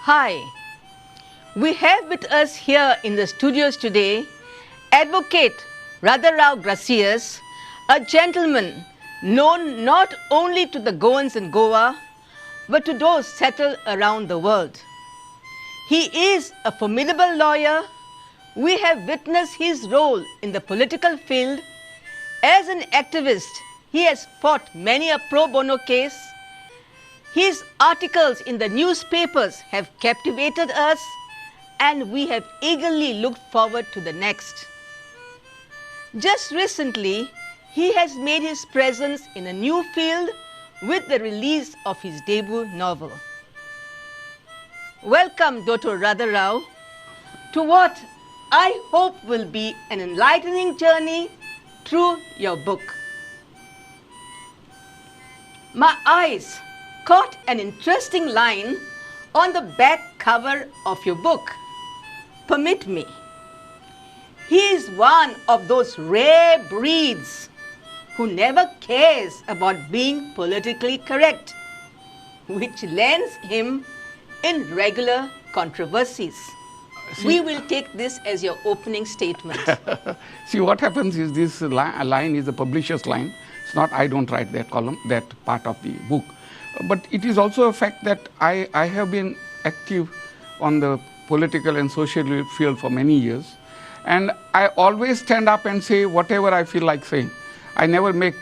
Hi, we have with us here in the studios today Advocate Radharao Gracias, a gentleman known not only to the Goans in Goa but to those settled around the world. He is a formidable lawyer. We have witnessed his role in the political field. As an activist, he has fought many a pro bono case. His articles in the newspapers have captivated us, and we have eagerly looked forward to the next. Just recently, he has made his presence in a new field with the release of his debut novel. Welcome, Dr. Radharao, to what I hope will be an enlightening journey through your book. My eyes caught an interesting line on the back cover of your book. Permit me. He is one of those rare breeds who never cares about being politically correct, which lands him in regular controversies. We will take this as your opening statement. See, what happens is this line is the publisher's line. It's not, I don't write that column, that part of the book. But it is also a fact that I have been active on the political and social field for many years. And I always stand up and say whatever I feel like saying. I never make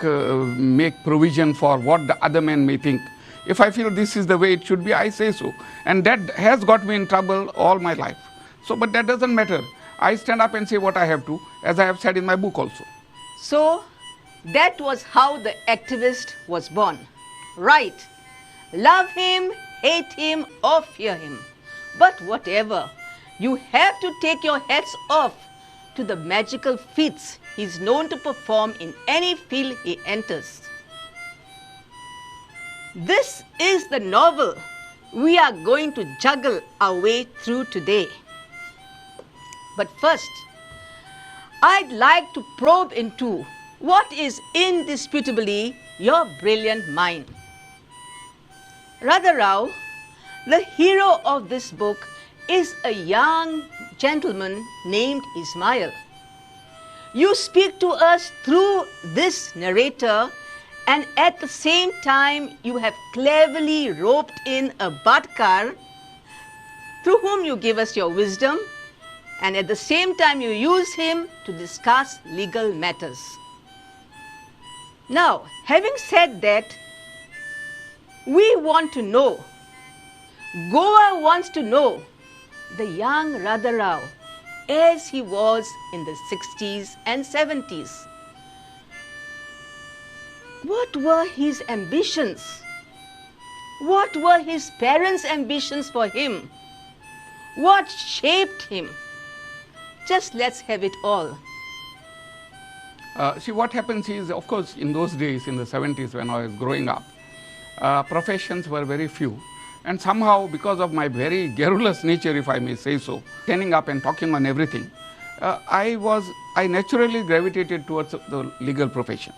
provision for what the other man may think. If I feel this is the way it should be, I say so. And that has got me in trouble all my life. So, but that doesn't matter. I stand up and say what I have to, as I have said in my book also. So, that was how the activist was born. Right. Love him, hate him, or fear him. But whatever, you have to take your hats off to the magical feats he's known to perform in any field he enters. This is the novel we are going to juggle our way through today. But first, I'd like to probe into what is indisputably your brilliant mind. Radharao, the hero of this book, is a young gentleman named Ismail. You speak to us through this narrator, and at the same time you have cleverly roped in a badkar through whom you give us your wisdom, and at the same time you use him to discuss legal matters. Now, having said that, we want to know, Goa wants to know the young Radharao as he was in the 60s and 70s. What were his ambitions? What were his parents' ambitions for him? What shaped him? Just let's have it all. See, what happens is, of course, in those days, in the 70s when I was growing up, professions were very few. And somehow, because of my very garrulous nature, if I may say so, standing up and talking on everything, I naturally gravitated towards the legal profession.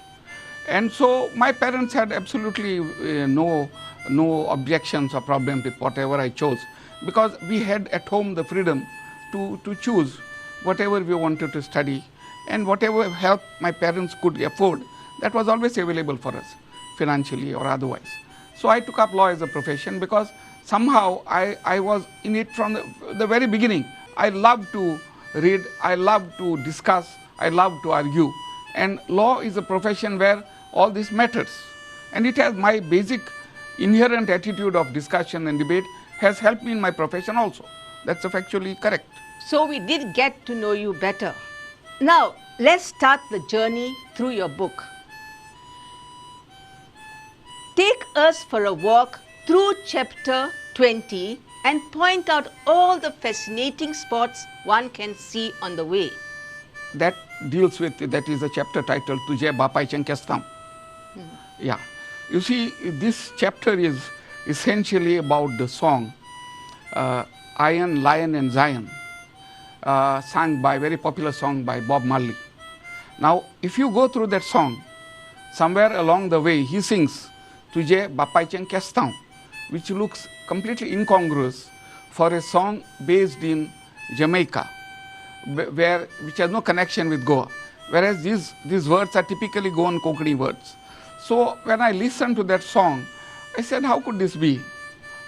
And so my parents had absolutely no objections or problems with whatever I chose, because we had at home the freedom to choose whatever we wanted to study, and whatever help my parents could afford, that was always available for us, financially or otherwise. So I took up law as a profession because somehow I was in it from the very beginning. I love to read, I love to discuss, I love to argue. And law is a profession where all this matters. And it has my basic inherent attitude of discussion and debate has helped me in my profession also. That's factually correct. So we did get to know you better. Now, let's start the journey through your book. Take us for a walk through chapter 20 and point out all the fascinating spots one can see on the way. That deals with, that is a chapter titled Tujhe Bapaichen Kestam. Yeah. You see, this chapter is essentially about the song Iron, Lion and Zion, sung by, very popular song by Bob Marley. Now, if you go through that song, somewhere along the way he sings Tujhe Bapaichen Kestam, which looks completely incongruous for a song based in Jamaica, which has no connection with Goa, whereas these words are typically Goan Konkani words. So when I listened to that song, I said, how could this be?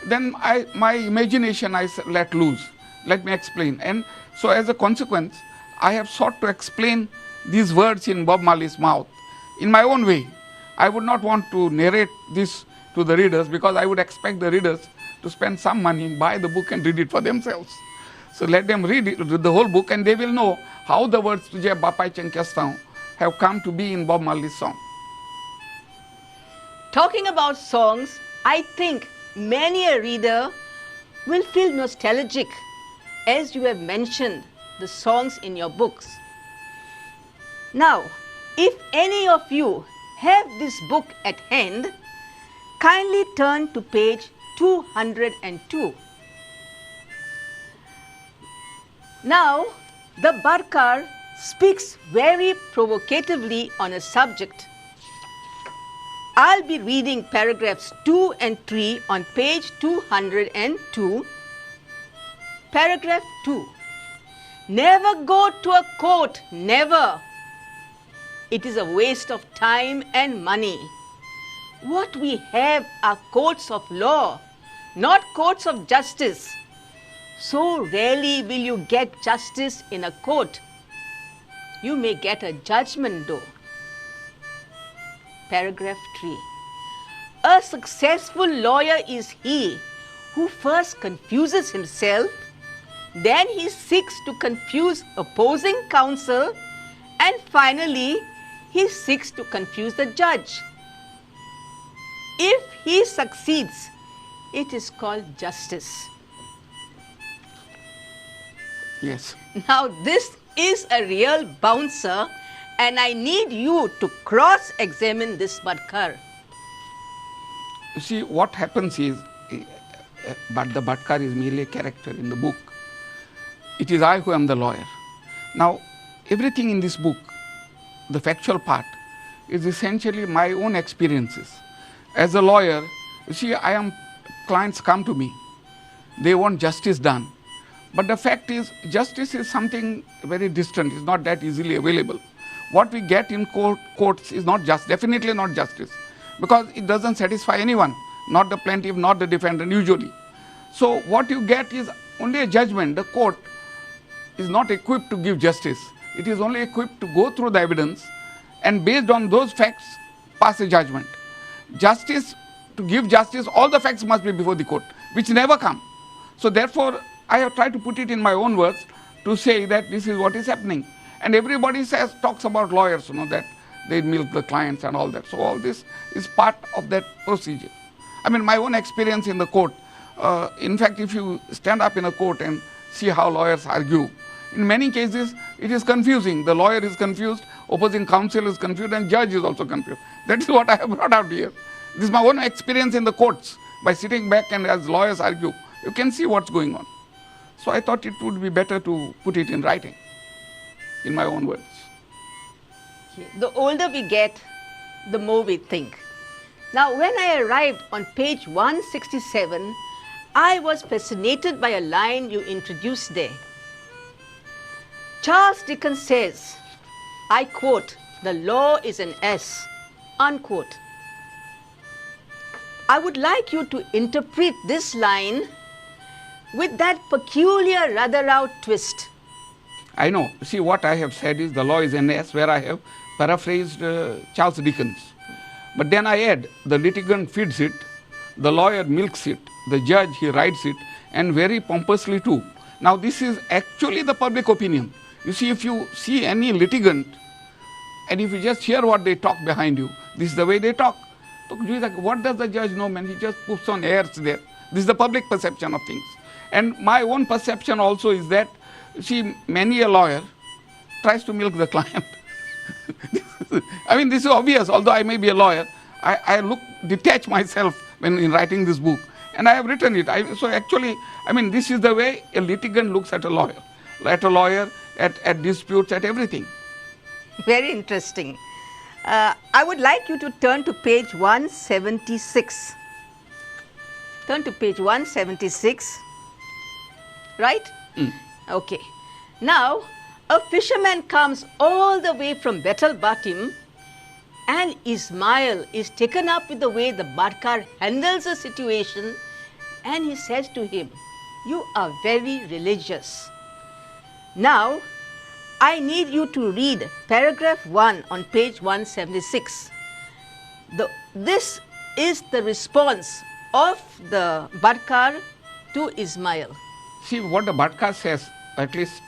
Then my imagination I let loose. Let me explain. And so as a consequence, I have sought to explain these words in Bob Marley's mouth in my own way. I would not want to narrate this to the readers because I would expect the readers to spend some money, buy the book and read it for themselves. So let them read the whole book and they will know how the words Tujhe Bapai Chankyastau have come to be in Bob Marley's song. Talking about songs, I think many a reader will feel nostalgic as you have mentioned the songs in your books. Now, if any of you have this book at hand, kindly turn to page 202. Now, the Barkar speaks very provocatively on a subject. I'll be reading paragraphs 2 and 3 on page 202. Paragraph 2. Never go to a court, never. It is a waste of time and money. What we have are courts of law, not courts of justice. So rarely will you get justice in a court. You may get a judgment though. Paragraph 3. A successful lawyer is he who first confuses himself, then he seeks to confuse opposing counsel, and finally he seeks to confuse the judge. If he succeeds, it is called justice. Yes. Now this is a real bouncer and I need you to cross-examine this Barkar. You see, what happens is, but the Bhatkar is merely a character in the book. It is I who am the lawyer. Now, everything in this book, the factual part, is essentially my own experiences. As a lawyer, you see, clients come to me. They want justice done. But the fact is, justice is something very distant. It's not that easily available. What we get in courts is not definitely not justice, because it doesn't satisfy anyone, not the plaintiff, not the defendant usually. So what you get is only a judgment. The court is not equipped to give justice. It is only equipped to go through the evidence and based on those facts pass a judgment. Justice, to give justice, all the facts must be before the court, which never come. So therefore, I have tried to put it in my own words to say that this is what is happening. And everybody talks about lawyers, that they milk the clients and all that. So all this is part of that procedure. I mean, my own experience in the court, in fact, if you stand up in a court and see how lawyers argue, in many cases, it is confusing. The lawyer is confused, opposing counsel is confused, and judge is also confused. That is what I have brought out here. This is my own experience in the courts. By sitting back and as lawyers argue, you can see what's going on. So I thought it would be better to put it in writing, in my own words. The older we get, the more we think. Now, when I arrived on page 167, I was fascinated by a line you introduced there. Charles Dickens says, I quote, "The law is an S," unquote. I would like you to interpret this line with that peculiar Radharao twist. I know. See, what I have said is the law is an S, where I have paraphrased Charles Dickens. But then I add, the litigant feeds it, the lawyer milks it, the judge, he writes it, and very pompously too. Now this is actually the public opinion. You see, if you see any litigant, and if you just hear what they talk behind you, this is the way they talk. So what does the judge know, man? He just puts on airs there. This is the public perception of things. And my own perception also is that, see, many a lawyer tries to milk the client. I mean, this is obvious. Although I may be a lawyer, I detach myself when in writing this book. And I have written it. So actually, I mean, this is the way a litigant looks at a lawyer, at disputes, at everything. Very interesting. I would like you to turn to page 176. Turn to page 176. right? Okay. Now, a fisherman comes all the way from Betel Batim, and Ismail is taken up with the way the Badkar handles the situation, and he says to him, "You are very religious. Now, I need you to read paragraph 1 on page 176. This is the response of the Badkar to Ismail." See, what the Bhatka says, at least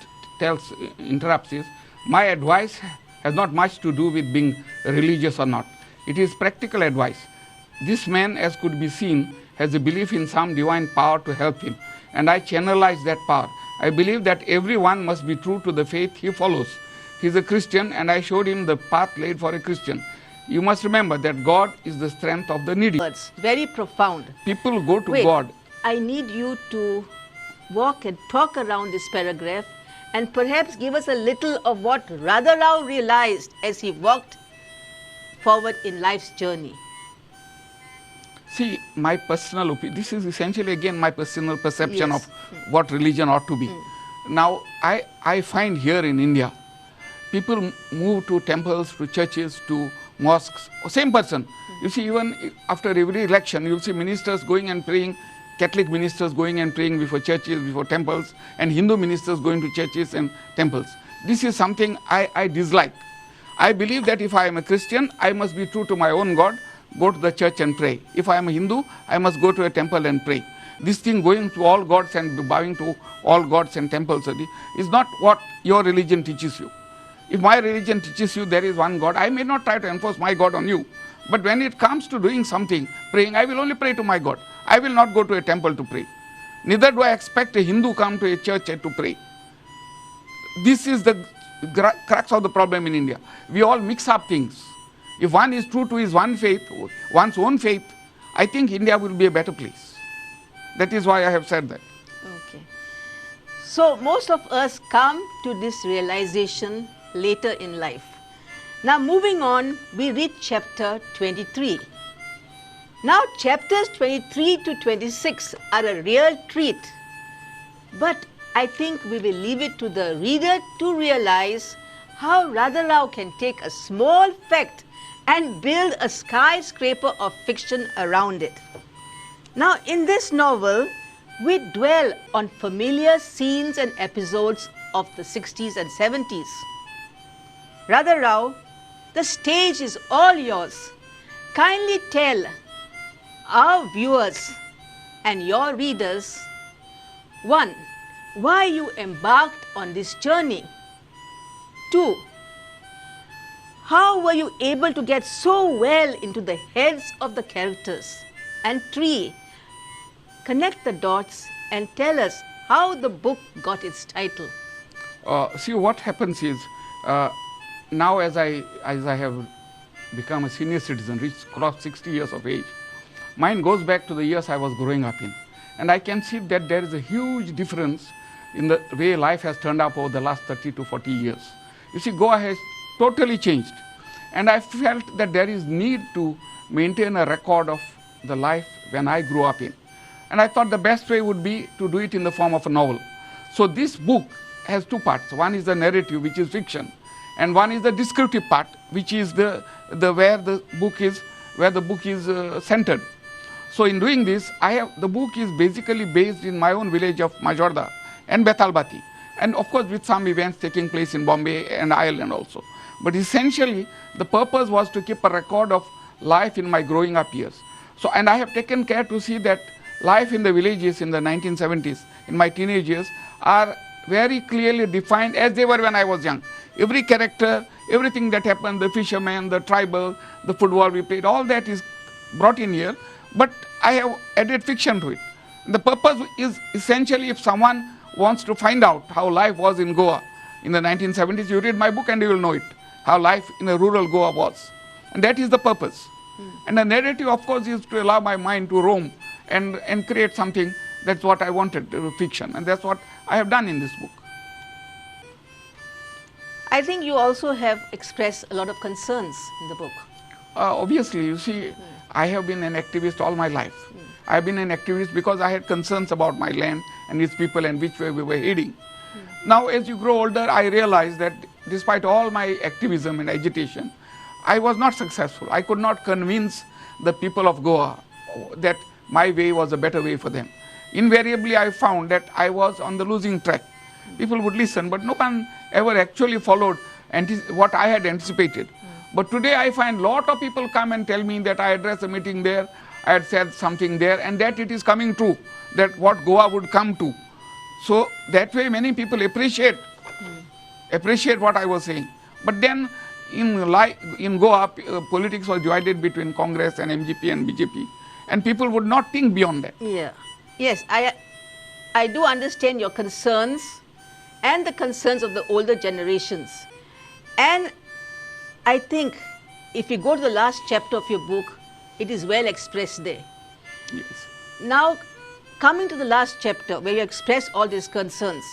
interrupts is, my advice has not much to do with being religious or not. It is practical advice. This man, as could be seen, has a belief in some divine power to help him, and I channelize that power. I believe that everyone must be true to the faith he follows. He is a Christian, and I showed him the path laid for a Christian. You must remember that God is the strength of the needy. Words, very profound. People go to Wait, God. I need you to walk and talk around this paragraph and perhaps give us a little of what Radharao realized as he walked forward in life's journey. See, my personal opinion, this is essentially again my personal perception Yes. of what religion ought to be. Now, I find here in India, people move to temples, to churches, to mosques, same person. You see, even after every election, you'll see ministers going and praying, Catholic ministers going and praying before churches, before temples, and Hindu ministers going to churches and temples. This is something I dislike. I believe that if I am a Christian, I must be true to my own God, go to the church and pray. If I am a Hindu, I must go to a temple and pray. This thing going to all gods and bowing to all gods and temples is not what your religion teaches you. If my religion teaches you there is one God, I may not try to enforce my God on you. But when it comes to doing something, praying, I will only pray to my God. I will not go to a temple to pray. Neither do I expect a Hindu come to a church to pray. This is the crux of the problem in India. We all mix up things. If one is true to his one faith, one's own faith, I think India will be a better place. That is why I have said that. Okay. So most of us come to this realization later in life. Now moving on, we read chapter 23. Now chapters 23 to 26 are a real treat, but I think we will leave it to the reader to realize how Radharao can take a small fact and build a skyscraper of fiction around it. Now in this novel, we dwell on familiar scenes and episodes of the 60s and 70s. Radharao, the stage is all yours. Kindly tell our viewers and your readers, 1. Why you embarked on this journey. 2. How were you able to get so well into the heads of the characters? And 3. Connect the dots and tell us how the book got its title. See, what happens is, now as I have become a senior citizen, crossed 60 years of age, mine goes back to the years I was growing up in. And I can see that there is a huge difference in the way life has turned up over the last 30 to 40 years. You see, Goa has totally changed. And I felt that there is need to maintain a record of the life when I grew up in. And I thought the best way would be to do it in the form of a novel. So this book has two parts. One is the narrative, which is fiction, and one is the descriptive part, which is where the book is centered. So in doing this, the book is basically based in my own village of Majorda and Betalbati, and of course with some events taking place in Bombay and Ireland also. But essentially, the purpose was to keep a record of life in my growing up years. So, and I have taken care to see that life in the villages in the 1970s, in my teenage years, are very clearly defined as they were when I was young. Every character, everything that happened, the fisherman, the tribal, the football we played, all that is brought in here, but I have added fiction to it. The purpose is essentially, if someone wants to find out how life was in Goa in the 1970s, you read my book and you will know it, how life in a rural Goa was. And that is the purpose. And the narrative, of course, is to allow my mind to roam and create something. That's what I wanted, fiction, and that's what I have done in this book. I think you also have expressed a lot of concerns in the book. Obviously, you see, I have been an activist all my life. I have been an activist because I had concerns about my land and its people and which way we were heading. Now, as you grow older, I realized that despite all my activism and agitation, I was not successful. I could not convince the people of Goa that my way was a better way for them. Invariably, I found that I was on the losing track. People would listen, but no one ever actually followed what I had anticipated. But today I find a lot of people come and tell me that I addressed a meeting there, I had said something there, and that it is coming true, that what Goa would come to. So that way many people appreciate what I was saying. But then in Goa, politics was divided between Congress and MGP and BJP, and people would not think beyond that. Yeah. Yes, I do understand your concerns and the concerns of the older generations. And I think if you go to the last chapter of your book, it is well expressed there. Yes. Now, coming to the last chapter where you express all these concerns,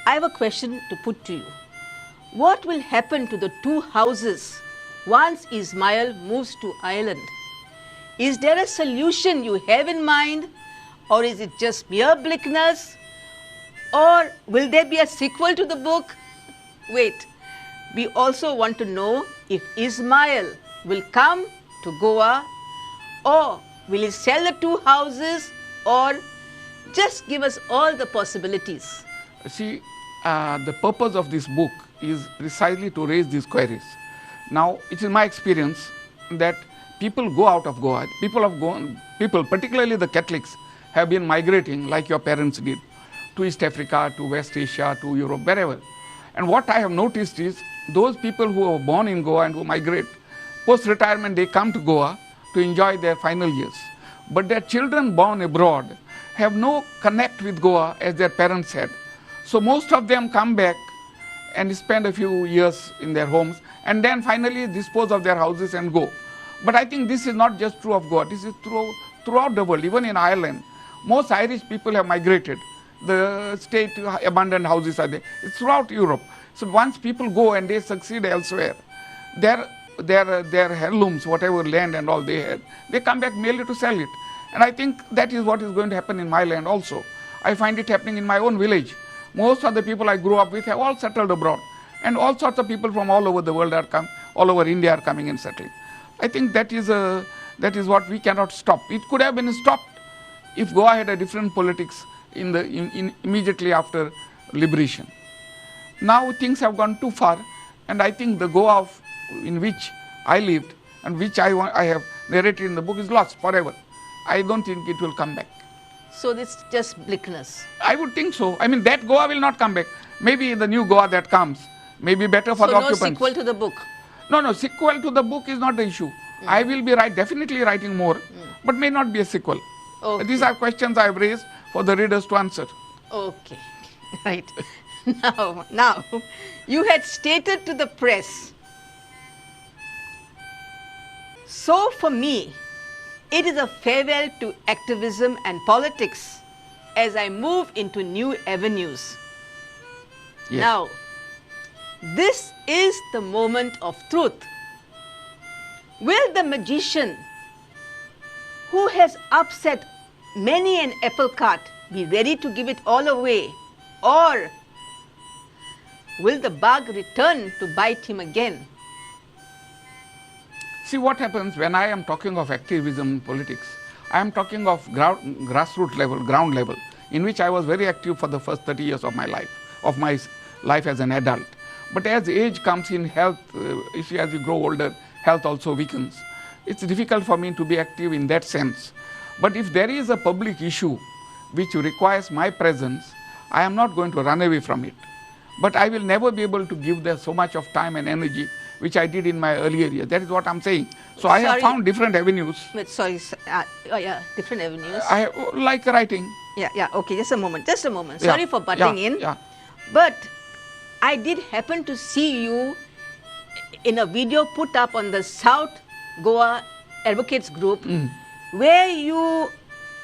I have a question to put to you. What will happen to the two houses once Ismail moves to Ireland? Is there a solution you have in mind, or is it just mere bleakness? Or will there be a sequel to the book? Wait, we also want to know if Ismail will come to Goa, or will he sell the two houses, or just give us all the possibilities. See, the purpose of this book is precisely to raise these queries. Now, it is my experience that people go out of Goa. People, particularly the Catholics, have been migrating like your parents did, to East Africa, to West Asia, to Europe, wherever. And what I have noticed is those people who are born in Goa and who migrate, post-retirement they come to Goa to enjoy their final years. But their children born abroad have no connect with Goa as their parents had. So most of them come back and spend a few years in their homes and then finally dispose of their houses and go. But I think this is not just true of Goa, this is throughout the world, even in Ireland. Most Irish people have migrated. The state abandoned houses are there. It's throughout Europe. So once people go and they succeed elsewhere, their heirlooms, whatever land and all they had, they come back merely to sell it. And I think that is what is going to happen in my land also. I find it happening in my own village. Most of the people I grew up with have all settled abroad. And all sorts of people from all over the world all over India are coming and settling. I think that is what we cannot stop. It could have been stopped if Goa had a different politics immediately after liberation. Now things have gone too far, and I think the Goa in which I lived and which I have narrated in the book is lost forever. I don't think it will come back. So it's just bleakness. I would think so. I mean, that Goa will not come back. Maybe the new Goa that comes may be better for the occupants. So no sequel to the book? No, sequel to the book is not the issue. I will be definitely writing more, but may not be a sequel. Okay. These are questions I have raised for the readers to answer. Okay, right. Now, you had stated to the press, so for me, it is a farewell to activism and politics as I move into new avenues. Yes. Now, this is the moment of truth. Will the magician who has upset many an apple cart be ready to give it all away, or will the bug return to bite him again? See what happens when I am talking of activism in politics. I am talking of grassroots level, ground level, in which I was very active for the first 30 years of my life as an adult. But as age comes in, health, as you grow older, health also weakens. It's difficult for me to be active in that sense. But if there is a public issue which requires my presence, I am not going to run away from it. But I will never be able to give there so much of time and energy which I did in my earlier years. That is what I'm saying. So I have found different avenues. Wait, different avenues. Like writing. Yeah, okay, just a moment. Yeah, Sorry for butting in. Yeah. But I did happen to see you in a video put up on the South Goa Advocates Group, where you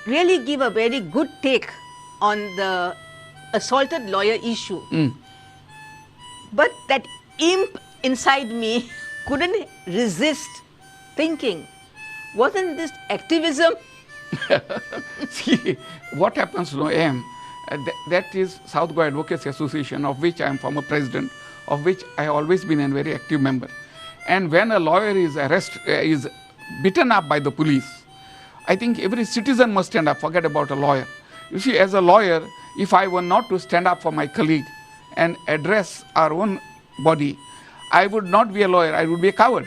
really give a very good take on the assaulted lawyer issue. But that imp inside me couldn't resist thinking, wasn't this activism? See, what happens to M, That is South Goa Advocacy Association, of which I am former president, of which I have always been a very active member. And when a lawyer is beaten up by the police, I think every citizen must stand up, forget about a lawyer. You see, as a lawyer, if I were not to stand up for my colleague and address our own body, I would not be a lawyer, I would be a coward.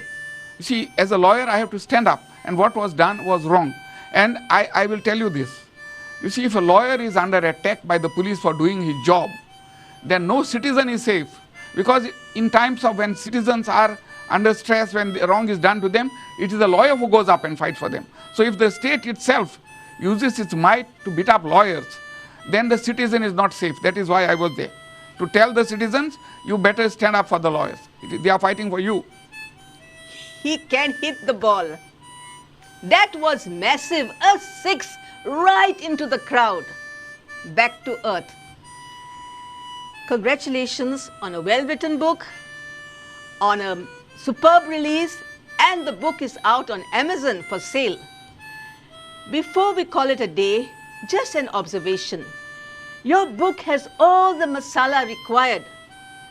You see, as a lawyer, I have to stand up, and what was done was wrong. And I will tell you this. You see, if a lawyer is under attack by the police for doing his job, then no citizen is safe. Because in times of when citizens are under stress, when the wrong is done to them, it is the lawyer who goes up and fights for them. So if the state itself uses its might to beat up lawyers, then the citizen is not safe. That is why I was there. To tell the citizens, you better stand up for the lawyers. They are fighting for you. He can hit the ball. That was massive, a 6 right into the crowd. Back to earth. Congratulations on a well-written book, on a superb release, and the book is out on Amazon for sale. Before we call it a day, just an observation. Your book has all the masala required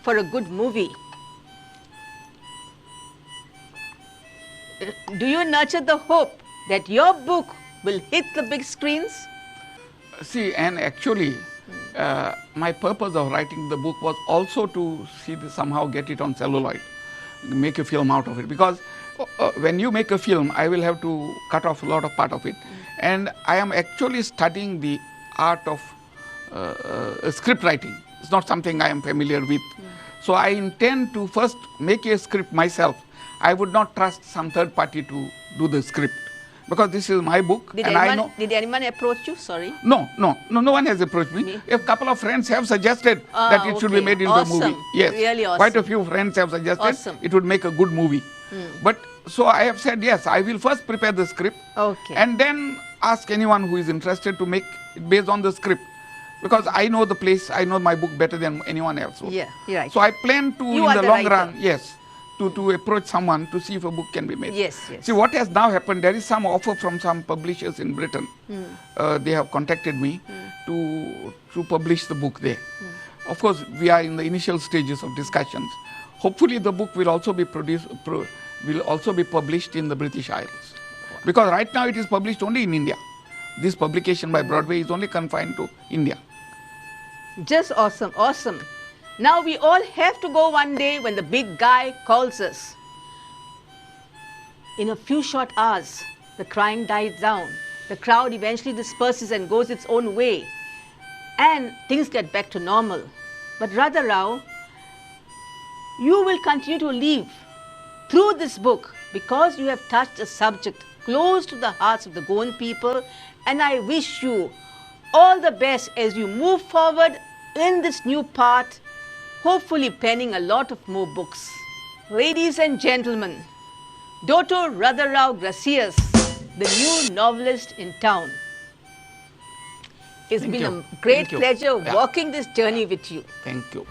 for a good movie. Do you nurture the hope that your book will hit the big screens? See, and actually, my purpose of writing the book was also to see this, somehow get it on celluloid, make a film out of it. Because when you make a film, I will have to cut off a lot of part of it. And I am actually studying the art of script writing. It's not something I am familiar with. So I intend to first make a script myself. I would not trust some third party to do the script, because this is my book. Did anyone approach you? Sorry. No one has approached me. A couple of friends have suggested that it should be made into a movie. Yes, really awesome. Quite a few friends have suggested it would make a good movie. But so I have said, yes, I will first prepare the script, and then ask anyone who is interested to make it based on the script. Because I know the place, I know my book better than anyone else would. Yeah, you're right. So I plan to, You in are the the long writer. run, yes, to approach someone to see if a book can be made. Yes, yes. See, what has now happened, there is some offer from some publishers in Britain. They have contacted me to publish the book there. Of course, we are in the initial stages of discussions. Hopefully, the book will also be published in the British Isles. Because right now it is published only in India. This publication by Broadway is only confined to India. Just awesome, awesome. Now we all have to go one day when the big guy calls us. In a few short hours, the crying dies down. The crowd eventually disperses and goes its own way. And things get back to normal. But Radharao, you will continue to live through this book because you have touched a subject close to the hearts of the Goan people. And I wish you all the best as you move forward in this new path, hopefully penning a lot of more books. Ladies and gentlemen, Dr. Radharao Gracias, the new novelist in town. It's been a great pleasure walking this journey with you. Thank you.